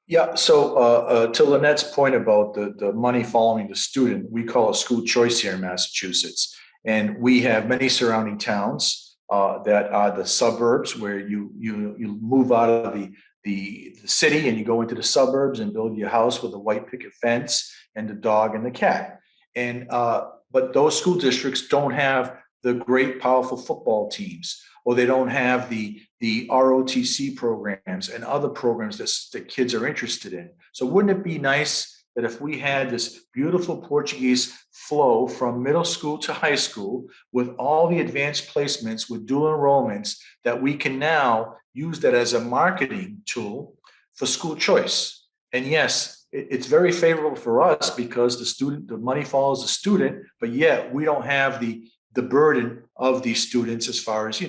Speaker 4: Yeah, so to Linette's point about the money following the student, we call it school choice here in Massachusetts. And we have many surrounding towns that are the suburbs, where you move out of the city and you go into the suburbs and build your house with a white picket fence and the dog and the cat. And but those school districts don't have the great, powerful football teams, or they don't have the ROTC programs and other programs that kids are interested in. So wouldn't it be nice that if we had this beautiful Portuguese flow from middle school to high school with all the advanced placements with dual enrollments, that we can now use that as a marketing tool for school choice? And yes, it's very favorable for us because the money follows the student, but yet we don't have the burden of these students as far as,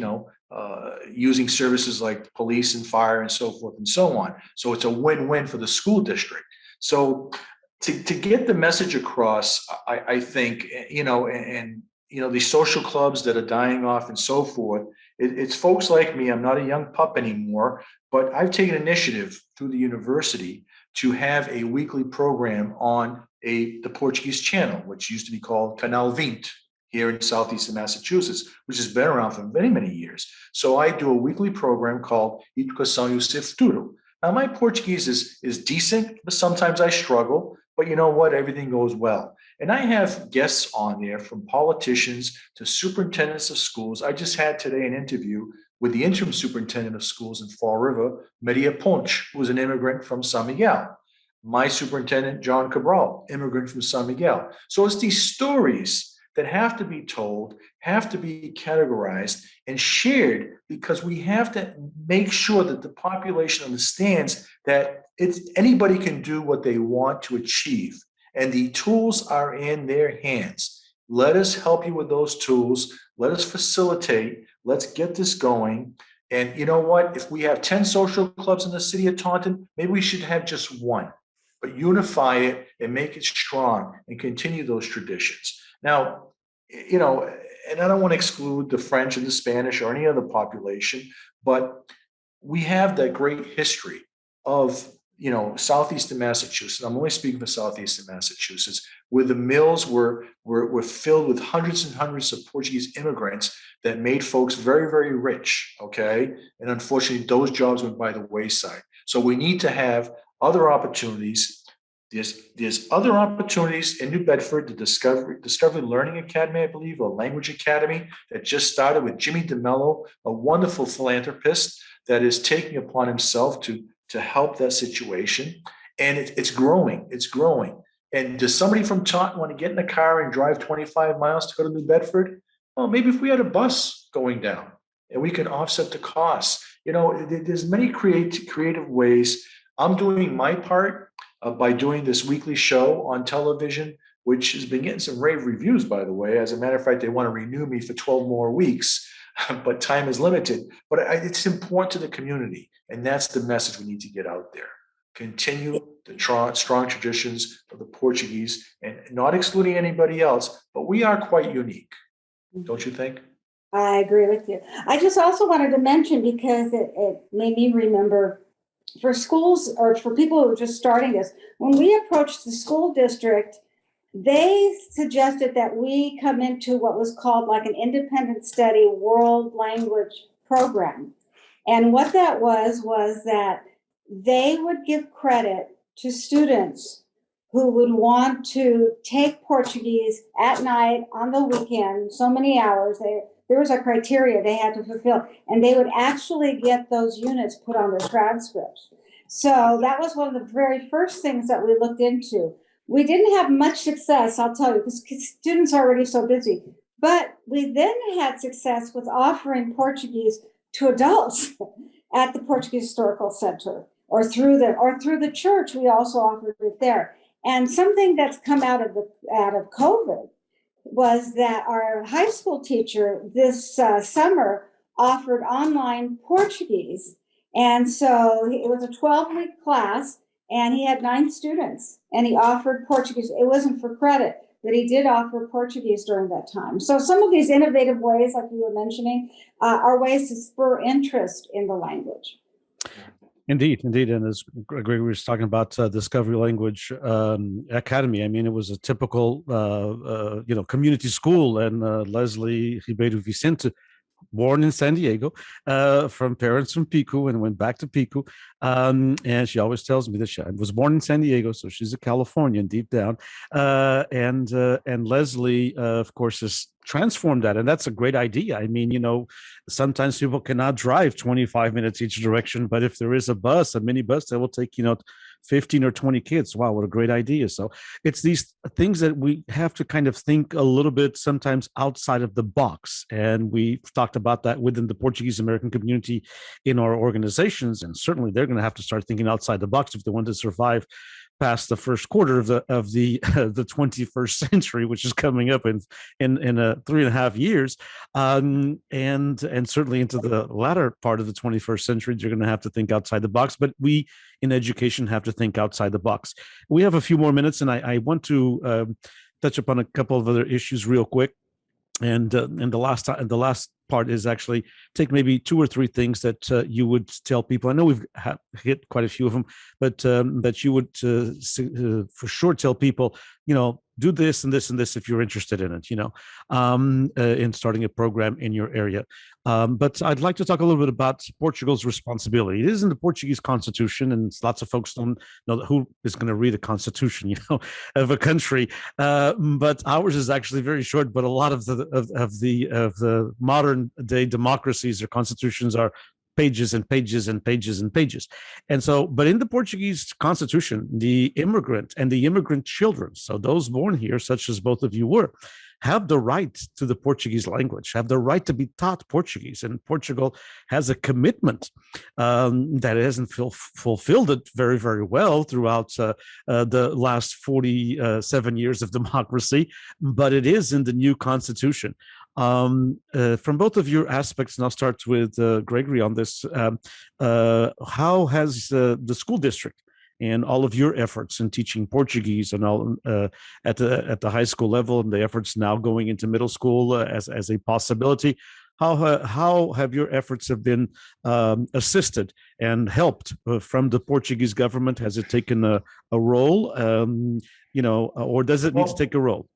Speaker 4: using services like police and fire and so forth and so on. So it's a win-win for the school district. So to get the message across, I think, these social clubs that are dying off and so forth, it's folks like me. I'm not a young pup anymore, but I've taken initiative through the university to have a weekly program on the Portuguese channel, which used to be called Canal 20 here in southeastern Massachusetts, which has been around for many, many years. So I do a weekly program called Educação e o Seu Futuro. Now, my Portuguese is decent, but sometimes I struggle. But you know what? Everything goes well. And I have guests on there, from politicians to superintendents of schools. I just had today an interview with the interim superintendent of schools in Fall River, Maria Ponch, who was an immigrant from San Miguel. My superintendent, John Cabral, immigrant from San Miguel. So it's these stories that have to be told, have to be categorized and shared, because we have to make sure that the population understands that anybody can do what they want to achieve, and the tools are in their hands. Let us help you with those tools. Let us facilitate. Let's get this going. And you know what? If we have 10 social clubs in the city of Taunton, maybe we should have just one, but unify it and make it strong and continue those traditions. Now, and I don't want to exclude the French and the Spanish or any other population, but we have that great history of, southeastern Massachusetts. I'm only speaking for southeastern Massachusetts, where the mills were filled with hundreds and hundreds of Portuguese immigrants that made folks very, very rich, okay? And unfortunately, those jobs went by the wayside. So we need to have other opportunities There's other opportunities in New Bedford, the Discovery Learning Academy, I believe, or Language Academy that just started with Jimmy de Melo, a wonderful philanthropist that is taking upon himself to help that situation. And it's growing. It's growing. And does somebody from Taunton want to get in a car and drive 25 miles to go to New Bedford? Well, maybe if we had a bus going down and we could offset the costs. There's many creative ways. I'm doing my part by doing this weekly show on television, which has been getting some rave reviews, by the way. As a matter of fact, they want to renew me for 12 more weeks, but time is limited. But it's important to the community, and that's the message we need to get out there. Continue the strong traditions of the Portuguese, and not excluding anybody else, but we are quite unique, don't you think?
Speaker 3: I agree with you. I just also wanted to mention, because it made me remember, for schools or for people who are just starting this, when we approached the school district, they suggested that we come into what was called like an independent study world language program. And what that was that they would give credit to students who would want to take Portuguese at night, on the weekend, so many hours. There was a criteria they had to fulfill, and they would actually get those units put on their transcripts. So that was one of the very first things that we looked into. We didn't have much success, I'll tell you, because students are already so busy. But we then had success with offering Portuguese to adults at the Portuguese Historical Center, or through the church. We also offered it there. And something that's come out of COVID was that our high school teacher this summer offered online Portuguese. And so it was a 12-week class, and he had 9 students, and he offered Portuguese. It wasn't for credit, but he did offer Portuguese during that time. So some of these innovative ways, like you were mentioning, are ways to spur interest in the language.
Speaker 2: Indeed. And as Gregory was talking about Discovery Language Academy, I mean, it was a typical, community school. And Leslie Ribeiro Vicente, born in San Diego, from parents from Pico, and went back to Pico. And she always tells me that she was born in San Diego, so she's a Californian deep down. And Leslie, of course, has transformed that. And that's a great idea. I mean, sometimes people cannot drive 25 minutes each direction, but if there is a mini bus that will take, 15 or 20 kids. Wow, what a great idea. So it's these things that we have to kind of think a little bit sometimes outside of the box. And we've talked about that within the Portuguese American community in our organizations. And certainly they're going to have to start thinking outside the box if they want to survive past the first quarter of the 21st century, which is coming up in 3.5 years, and certainly into the latter part of the 21st century, you're going to have to think outside the box. But we in education have to think outside the box. We have a few more minutes, and I want to touch upon a couple of other issues real quick. And the last part is actually take maybe 2 or 3 things that you would tell people. I know we've hit quite a few of them, but that you would for sure tell people, do this and this and this if you're interested in it, in starting a program in your area. But I'd like to talk a little bit about Portugal's responsibility. It is in the Portuguese constitution, and lots of folks don't know who is going to read a constitution, of a country. But ours is actually very short. But a lot of the modern day democracies, their constitutions are pages and pages and pages and pages. And so, but in the Portuguese constitution, the immigrant and the immigrant children, so those born here, such as both of you were, have the right to the Portuguese language, have the right to be taught Portuguese. And Portugal has a commitment that hasn't fulfilled it very, very well throughout the last 47 years of democracy, but it is in the new constitution. From both of your aspects, and I'll start with Gregory on this, how has the school district and all of your efforts in teaching Portuguese and all at the high school level, and the efforts now going into middle school as a possibility, how have your efforts have been assisted and helped from the Portuguese government? Has it taken a role, or does it need to take a role?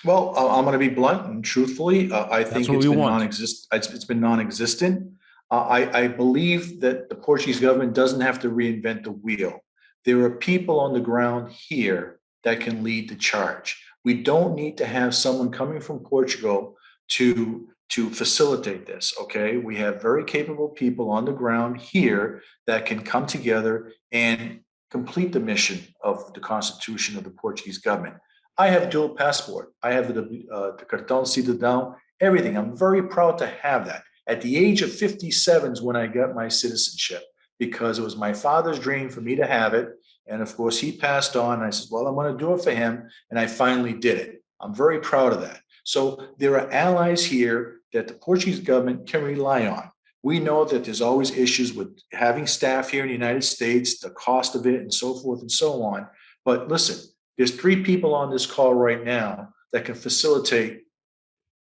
Speaker 4: Well, I'm going to be blunt and truthfully, I think it's been non-existent. I believe that the Portuguese government doesn't have to reinvent the wheel. There are people on the ground here that can lead the charge. We don't need to have someone coming from Portugal to facilitate this, okay? We have very capable people on the ground here that can come together and complete the mission of the Constitution of the Portuguese government. I have dual passport. I have the Cartão Cidadão, everything. I'm very proud to have that. At the age of 57 is when I got my citizenship, because it was my father's dream for me to have it. And of course, he passed on. And I said, well, I'm going to do it for him. And I finally did it. I'm very proud of that. So there are allies here that the Portuguese government can rely on. We know that there's always issues with having staff here in the United States, the cost of it, and so forth and so on. But listen, there's 3 people on this call right now that can facilitate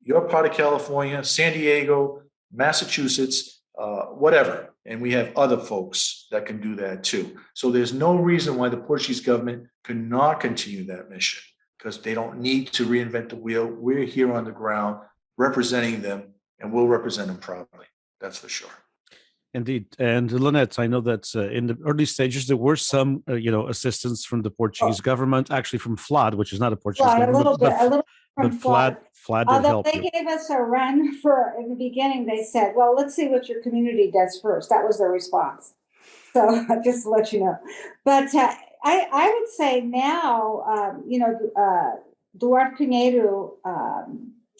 Speaker 4: your part of California, San Diego, Massachusetts, whatever. And we have other folks that can do that too. So there's no reason why the Portuguese government cannot continue that mission, because they don't need to reinvent the wheel. We're here on the ground representing them, and we'll represent them properly. That's for sure.
Speaker 2: Indeed. And Linette, I know that in the early stages, there were some, assistance from the Portuguese government, actually from FLAD, which is not a Portuguese government.
Speaker 3: A little bit
Speaker 2: but
Speaker 3: from
Speaker 2: FLAD did
Speaker 3: Although
Speaker 2: help
Speaker 3: they
Speaker 2: you.
Speaker 3: gave us a run for, in the beginning, they said, well, let's see what your community does first. That was their response. So just to let you know. But I would say now, Duarte Pinheiro,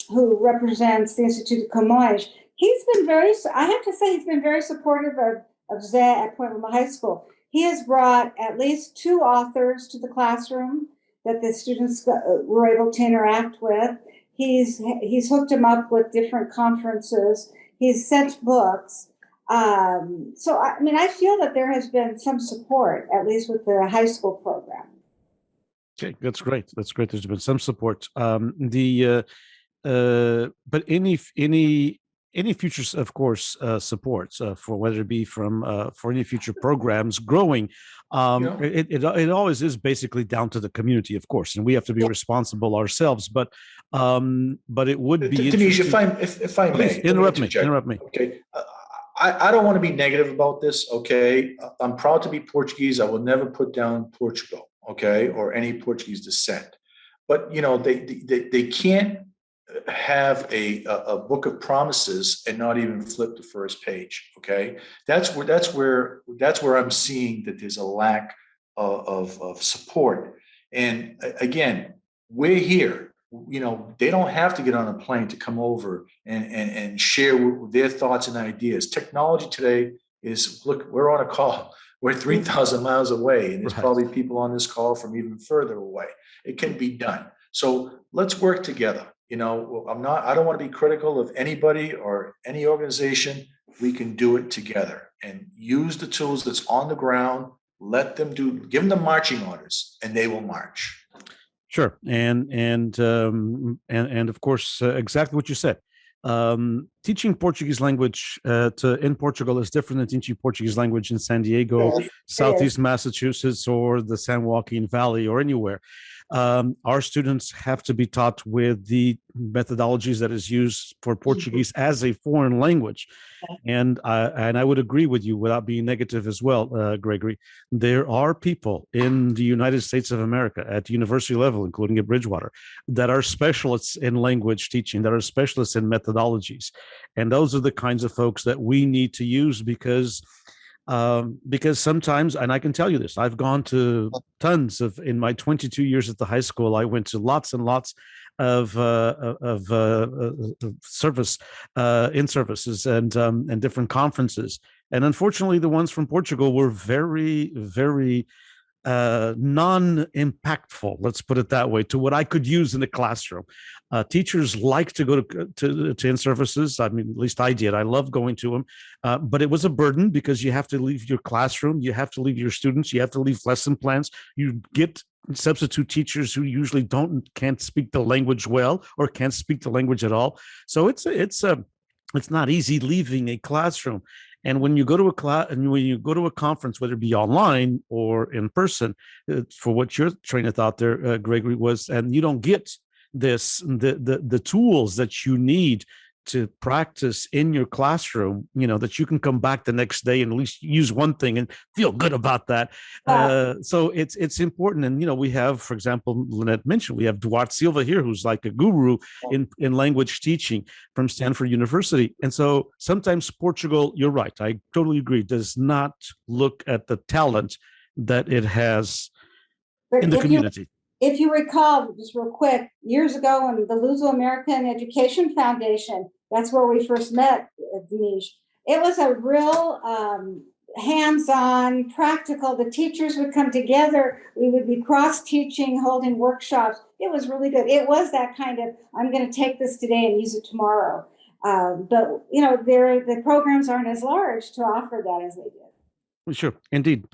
Speaker 3: who represents the Institute of Camões, he's been I have to say, he's been very supportive of Zé at Point Loma High School. He has brought at least 2 authors to the classroom that the students were able to interact with. He's hooked them up with different conferences. He's sent books. So, I mean, I feel that there has been some support, at least with the high school program.
Speaker 2: Okay, that's great. That's great. There's been some support. But any futures, of course, supports for whether it be from for any future programs growing, it always is basically down to the community, of course, and we have to be responsible ourselves. But it would be
Speaker 4: Diniz, if I may,
Speaker 2: interrupt me.
Speaker 4: Okay, I don't want to be negative about this. Okay, I'm proud to be Portuguese. I will never put down Portugal. Okay, or any Portuguese descent, but they can't have a book of promises and not even flip the first page. Okay, that's where I'm seeing that there's a lack of support. And again, we're here. They don't have to get on a plane to come over and share their thoughts and ideas. Technology today is, look, we're on a call. We're 3,000 miles away, and there's probably people on this call from even further away. It can be done. So let's work together. I don't want to be critical of anybody or any organization. We can do it together and use the tools that's on the ground. Let them give them the marching orders, and they will march.
Speaker 2: Sure, and of course, exactly what you said. Teaching Portuguese language in Portugal is different than teaching Portuguese language in San Diego, Southeast Massachusetts, or the San Joaquin Valley, or anywhere. Our students have to be taught with the methodologies that is used for Portuguese as a foreign language. And I would agree with you without being negative as well, Gregory. There are people in the United States of America at the university level, including at Bridgewater, that are specialists in language teaching, that are specialists in methodologies. And those are the kinds of folks that we need to use because sometimes, and I can tell you this, I've gone to tons of, in my 22 years at the high school, I went to lots and lots of services and different conferences. And unfortunately, the ones from Portugal were very, very non-impactful, let's put it that way, to what I could use in the classroom. Teachers like to go to in-services. I mean, at least I did. I loved going to them, but it was a burden because you have to leave your classroom, you have to leave your students, you have to leave lesson plans. You get substitute teachers who usually can't speak the language well or can't speak the language at all. So it's not easy leaving a classroom. And when you go to a class and when you go to a conference, whether it be online or in person, for what your train of thought there, Gregory, was, and you don't get the tools that you need to practice in your classroom, that you can come back the next day and at least use one thing and feel good about that. So it's important. And, we have, for example, Linette mentioned, we have Duarte Silva here, who's like a guru in language teaching from Stanford University. And so sometimes Portugal, you're right, I totally agree, does not look at the talent that it has in the community.
Speaker 3: If you recall, just real quick, years ago when the Luso-American Education Foundation, that's where we first met, Diniz. It was a real hands-on, practical. The teachers would come together. We would be cross-teaching, holding workshops. It was really good. It was that kind of, I'm going to take this today and use it tomorrow. But, the programs aren't as large to offer that as they did.
Speaker 2: Sure, indeed,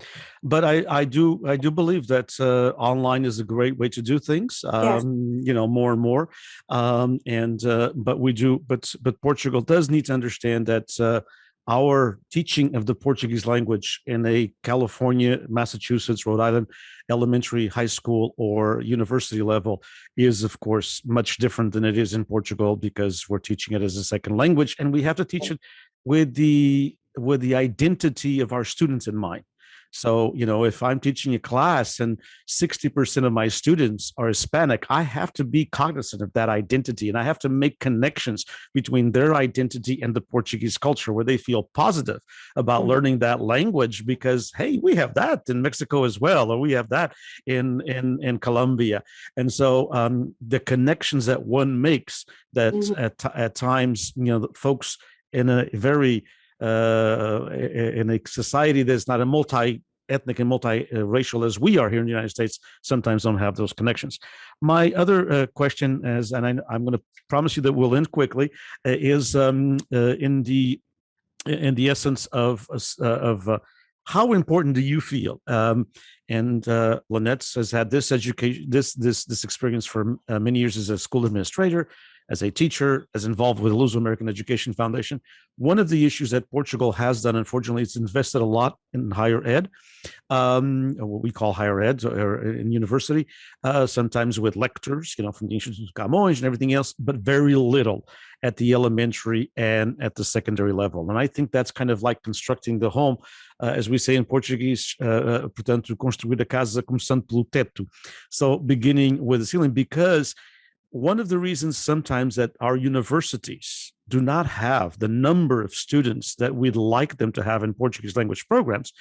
Speaker 2: but I do believe that online is a great way to do things.
Speaker 3: Yes.
Speaker 2: More and more, but Portugal does need to understand that our teaching of the Portuguese language in a California, Massachusetts, Rhode Island elementary, high school, or university level is, of course, much different than it is in Portugal, because we're teaching it as a second language, and we have to teach it with the identity of our students in mind. So, if I'm teaching a class and 60% of my students are Hispanic, I have to be cognizant of that identity, and I have to make connections between their identity and the Portuguese culture, where they feel positive about learning that language, because, hey, we have that in Mexico as well, or we have that in Colombia. And so the connections that one makes, that at times, the folks in a very in a society that's not a multi-ethnic and multi-racial as we are here in the United States, sometimes don't have those connections. My other question is, and I'm going to promise you that we'll end quickly, is in the essence of how important do you feel? And Linette has had this education, this experience for many years as a school administrator, as a teacher, as involved with the Luso-American Education Foundation. One of the issues that Portugal has done, unfortunately, it's invested a lot in higher ed, what we call higher ed, or in university, sometimes with lectures, from the Institute of Camões and everything else, but very little at the elementary and at the secondary level. And I think that's kind of like constructing the home, as we say in Portuguese, portanto, construir a casa começando pelo teto. So beginning with the ceiling, because one of the reasons sometimes that our universities do not have the number of students that we'd like them to have in Portuguese language programs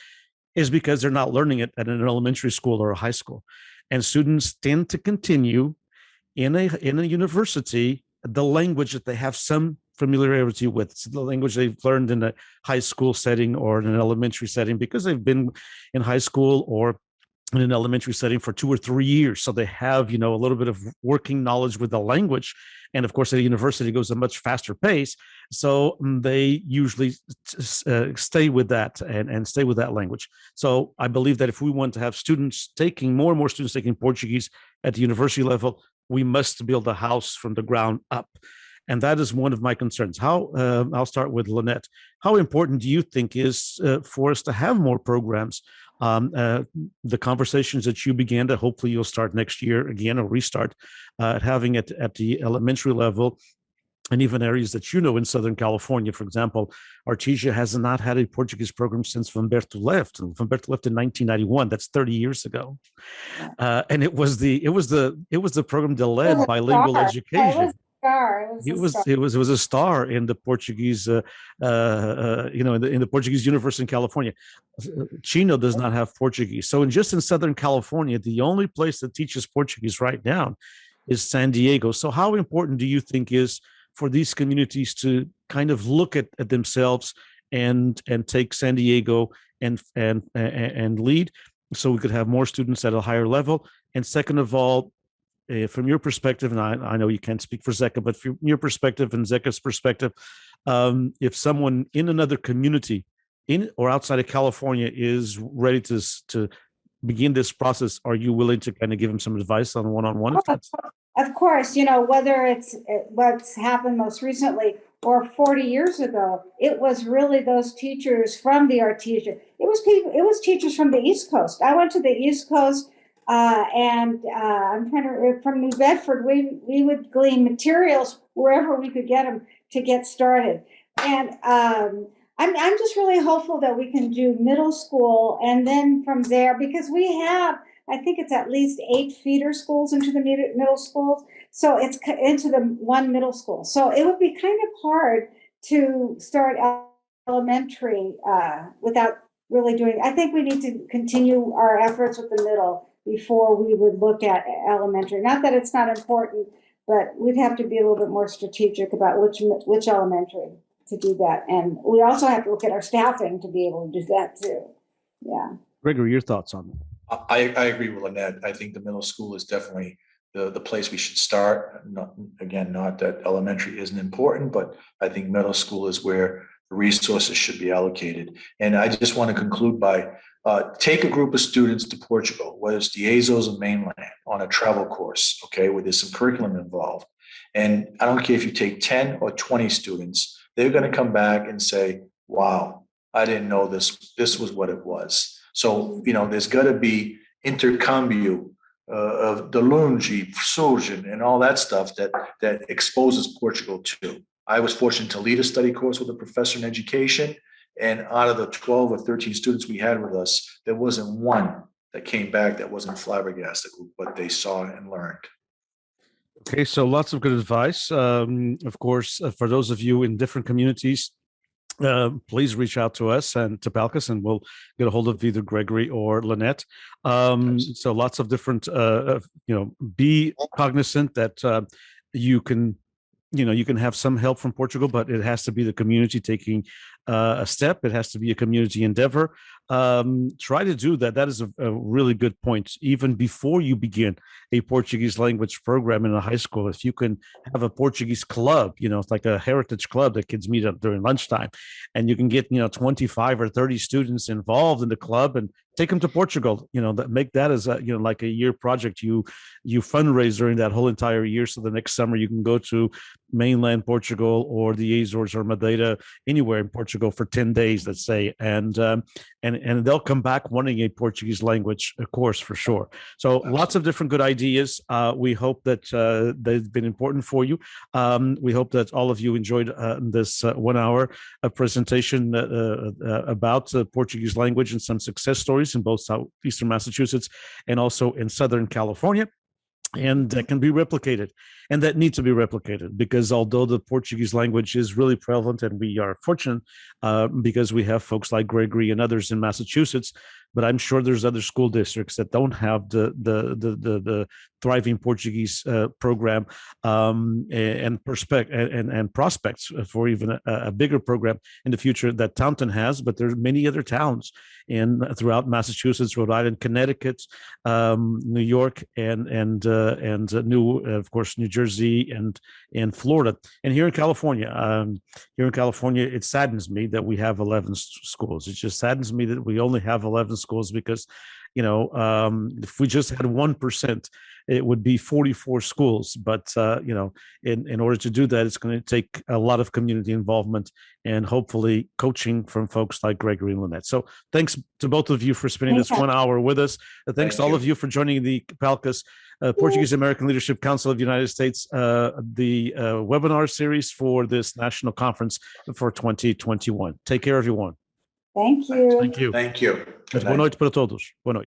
Speaker 2: is because they're not learning it at an elementary school or a high school. And students tend to continue in a university the language that they have some familiarity with. It's the language they've learned in a high school setting or in an elementary setting, because they've been in high school or in an elementary setting for 2 or 3 years. So they have, a little bit of working knowledge with the language. And of course, at a university, it goes at a much faster pace. So they usually stay with that and stay with that language. So I believe that if we want to have more and more students taking Portuguese at the university level, we must build a house from the ground up. And that is one of my concerns. I'll start with Linette. How important do you think is for us to have more programs? The conversations that you began to, hopefully you'll start next year again, or restart having it at the elementary level, and even areas that in Southern California, for example, Artesia has not had a Portuguese program since Humberto left. And Humberto left in 1991. That's 30 years ago, and it was the program led by Lingual Education. It was a star in the Portuguese, in the Portuguese universe in California. Chino does not have Portuguese. So in Southern California, the only place that teaches Portuguese right now is San Diego. So how important do you think is for these communities to kind of look at themselves and take San Diego and lead, so we could have more students at a higher level? And second of all, from your perspective, and I know you can't speak for Zeka, but from your perspective and Zeka's perspective, if someone in another community in or outside of California is ready to begin this process, are you willing to kind of give them some advice on one-on-one?
Speaker 3: Of course, whether it's what's happened most recently or 40 years ago, it was really those teachers from the Artesia. It was teachers from the East Coast. I went to the East Coast I'm trying to, from New Bedford, we would glean materials wherever we could get them to get started. And I'm just really hopeful that we can do middle school, and then from there, because we have, I think it's at least 8 feeder schools into the middle schools. So it's into the one middle school. So it would be kind of hard to start elementary without really doing. I think we need to continue our efforts with the middle before we would look at elementary. Not that it's not important, but we'd have to be a little bit more strategic about which elementary to do that. And we also have to look at our staffing to be able to do that too. Yeah.
Speaker 2: Gregory, your thoughts on that?
Speaker 4: I agree with Linette. I think the middle school is definitely the place we should start. Not that elementary isn't important, but I think middle school is where the resources should be allocated. And I just want to conclude by take a group of students to Portugal, whether it's the Azores or mainland, on a travel course, okay, where there's some curriculum involved. And I don't care if you take 10 or 20 students, they're going to come back and say, wow, I didn't know this was what it was. So, there's got to be intercambio of the lungi, surgeon, and all that stuff that exposes Portugal to. I was fortunate to lead a study course with a professor in education, and out of the 12 or 13 students we had with us, there wasn't one that came back that wasn't flabbergasted with what they saw and learned.
Speaker 2: Okay, so lots of good advice. Of course, for those of you in different communities, please reach out to us and to PALCUS, and we'll get a hold of either Gregory or Linette. So lots of different, be cognizant that you can have some help from Portugal, but it has to be the community taking a step. It has to be a community endeavor. Try to do that. That is a really good point. Even before you begin a Portuguese language program in a high school, if you can have a Portuguese club, it's like a heritage club that kids meet up during lunchtime, and you can get 25 or 30 students involved in the club and take them to Portugal. Make that as like a year project. You fundraise during that whole entire year, so the next summer you can go to mainland Portugal or the Azores or Madeira, anywhere in Portugal for 10 days, let's say, and they'll come back wanting a Portuguese language course for sure. So lots of different good ideas. We hope that they've been important for you. We hope that all of you enjoyed this 1 hour presentation about the Portuguese language and some success stories in both southeastern Massachusetts and also in Southern California. And that can be replicated, and that needs to be replicated, because although the Portuguese language is really prevalent, and we are fortunate because we have folks like Gregory and others in Massachusetts, but I'm sure there's other school districts that don't have the thriving Portuguese program and prospects for even a bigger program in the future that Taunton has. But there's many other towns throughout Massachusetts, Rhode Island, Connecticut, New York, and of course, New Jersey and Florida, and here in California. It saddens me that we have 11 schools. It just saddens me that we only have 11 schools, because if we just had 1%, it would be 44 schools. But in order to do that, it's going to take a lot of community involvement and hopefully coaching from folks like Gregory and Linette. So thanks to both of you for spending this 1 hour with us. Thanks to all of you for joining the PALCUS Portuguese American Leadership Council of the United States, the webinar series for this national conference for 2021. Take care, everyone.
Speaker 3: Thank you.
Speaker 2: Thank you.
Speaker 4: Thank you.
Speaker 2: Boa noite para todos. Boa noite.